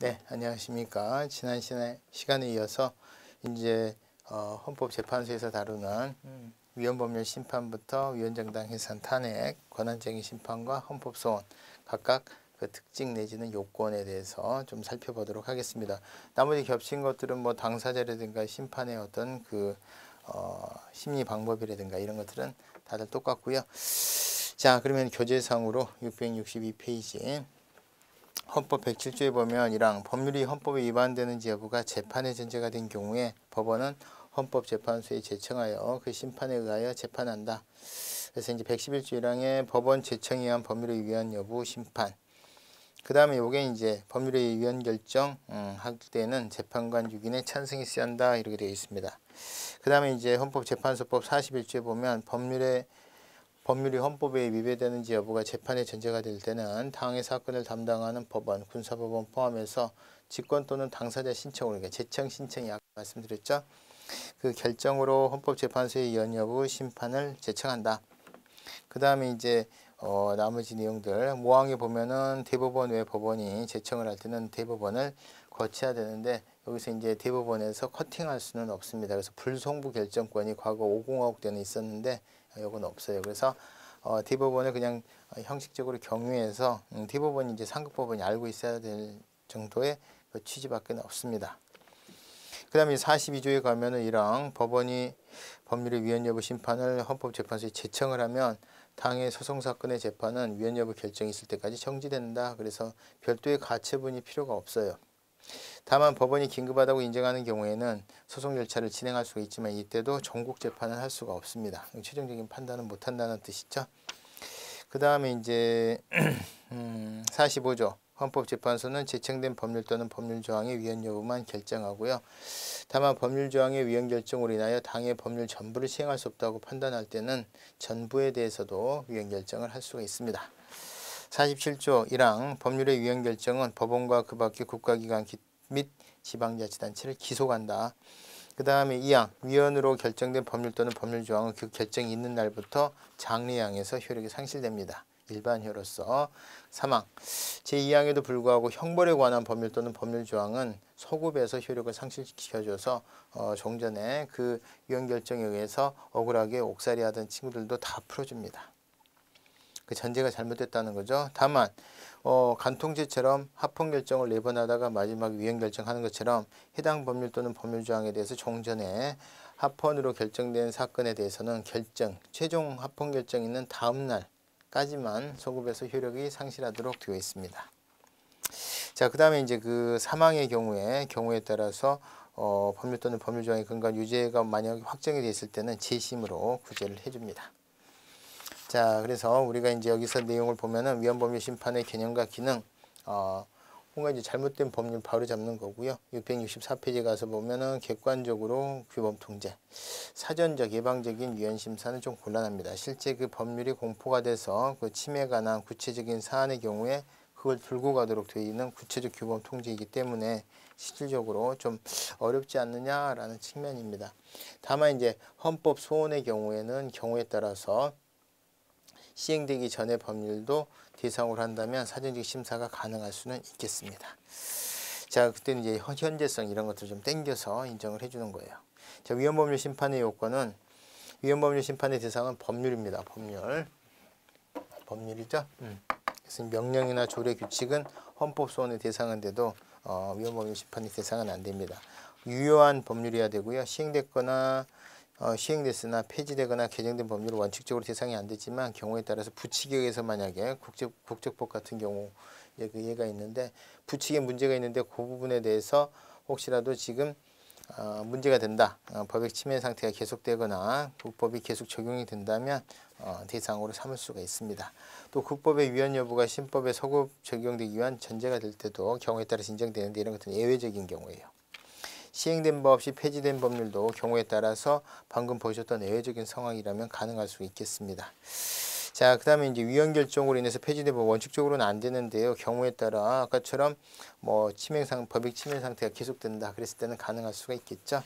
네, 안녕하십니까. 지난 시간에 이어서 이제 헌법재판소에서 다루는 위헌법률 심판부터 위헌정당 해산 탄핵, 권한쟁의 심판과 헌법소원 각각 그 특징 내지는 요건에 대해서 좀 살펴보도록 하겠습니다. 나머지 겹친 것들은 뭐 당사자라든가 심판의 어떤 그 심리 방법이라든가 이런 것들은 다들 똑같고요. 자, 그러면 교재상으로 662페이지 헌법 107조에 보면 이랑 법률이 헌법에 위반되는지 여부가 재판의 전제가 된 경우에 법원은 헌법재판소에 제청하여 그 심판에 의하여 재판한다. 그래서 이제 111조 1항에 법원 제청에 의한 법률에 위헌 여부 심판. 그 다음에 요게 이제 법률에 위헌 결정 할 때는 재판관 6인의 찬성이 있어야 한다. 이렇게 되어 있습니다. 그 다음에 이제 헌법재판소법 41조에 보면 법률이 헌법에 위배되는지 여부가 재판의 전제가 될 때는 당의 사건을 담당하는 법원, 군사법원 포함해서 직권 또는 당사자 신청으로, 그러니까 제청 신청이 아까 말씀드렸죠. 그 결정으로 헌법재판소의 위헌 여부 심판을 제청한다. 그 다음에 이제 나머지 내용들 모항에 보면은 대법원 외 법원이 제청을 할 때는 대법원을 거쳐야 되는데 여기서 이제 대법원에서 커팅할 수는 없습니다. 그래서 불송부 결정권이 과거 5공화국 때는 있었는데 이건 없어요. 그래서 대법원을 그냥 형식적으로 경유해서 대법원이 이제 상급법원이 알고 있어야 될 정도의 그 취지밖에 없습니다. 그 다음에 42조에 가면은 이랑 법원이 법률의 위헌 여부 심판을 헌법재판소에 제청을 하면 당의 소송사건의 재판은 위헌 여부 결정이 있을 때까지 정지된다. 그래서 별도의 가처분이 필요가 없어요. 다만 법원이 긴급하다고 인정하는 경우에는 소송 절차를 진행할 수가 있지만 이때도 전국 재판을 할 수가 없습니다. 최종적인 판단은 못한다는 뜻이죠. 그 다음에 이제 45조 헌법재판소는 제청된 법률 또는 법률 조항의 위헌 여부만 결정하고요. 다만 법률 조항의 위헌 결정으로 인하여 당의 법률 전부를 시행할 수 없다고 판단할 때는 전부에 대해서도 위헌 결정을 할 수가 있습니다. 47조 1항 법률의 위헌 결정은 법원과 그 밖의 국가기관 및 지방자치단체를 기소한다. 그 다음에 2항 위헌으로 결정된 법률 또는 법률 조항은 그 결정이 있는 날부터 장래양에서 효력이 상실됩니다. 일반효로서. 3항 제2항에도 불구하고 형벌에 관한 법률 또는 법률 조항은 소급에서 효력을 상실시켜줘서 종전에 그 위헌 결정에 의해서 억울하게 옥살이 하던 친구들도 다 풀어줍니다. 그 전제가 잘못됐다는 거죠. 다만 간통죄처럼 합헌 결정을 4번 하다가 마지막 위헌 결정하는 것처럼 해당 법률 또는 법률 조항에 대해서 종전에 합헌으로 결정된 사건에 대해서는 최종 합헌 결정 있는 다음 날까지만 소급해서 효력이 상실하도록 되어 있습니다. 자, 그 다음에 이제 그 사망의 경우에 따라서 법률 또는 법률 조항에 근거한 유죄가 만약 확정이 됐을 때는 재심으로 구제를 해줍니다. 자, 그래서 우리가 이제 여기서 내용을 보면은 위헌법률 심판의 개념과 기능, 뭔가 이제 잘못된 법률 바로 잡는 거고요. 664페이지 가서 보면은 객관적으로 규범 통제, 사전적 예방적인 위헌 심사는 좀 곤란합니다. 실제 그 법률이 공포가 돼서 그 침해가 관한 구체적인 사안의 경우에 그걸 들고 가도록 되어 있는 구체적 규범 통제이기 때문에 실질적으로 좀 어렵지 않느냐라는 측면입니다. 다만 이제 헌법 소원의 경우에는 경우에 따라서 시행되기 전의 법률도 대상으로 한다면 사전적 심사가 가능할 수는 있겠습니다. 자, 그때는 이제 현재성 이런 것들 좀 땡겨서 인정을 해주는 거예요. 자, 위헌법률 심판의 요건은 위헌법률 심판의 대상은 법률입니다. 법률이죠. 그래서 명령이나 조례 규칙은 헌법 소원의 대상인데도 위헌법률 심판의 대상은 안 됩니다. 유효한 법률이어야 되고요. 시행됐으나 폐지되거나 개정된 법률은 원칙적으로 대상이 안 되지만 경우에 따라서 부칙에 서 만약에 국적법 같은 경우 얘가 있는데 부칙에 문제가 있는데 그 부분에 대해서 혹시라도 지금 문제가 된다. 법의 침해 상태가 계속되거나 국법이 계속 적용이 된다면 대상으로 삼을 수가 있습니다. 또 국법의 위헌 여부가 신법에 소급 적용되기 위한 전제가 될 때도 경우에 따라서 인정되는데 이런 것은 예외적인 경우예요. 시행된 법 없이 폐지된 법률도 경우에 따라서 방금 보셨던 예외적인 상황이라면 가능할 수 있겠습니다. 자, 그 다음에 이제 위헌 결정으로 인해서 폐지된 법 원칙적으로는 안 되는데요. 경우에 따라 아까처럼 뭐 법익 침해 상태가 계속된다. 그랬을 때는 가능할 수가 있겠죠.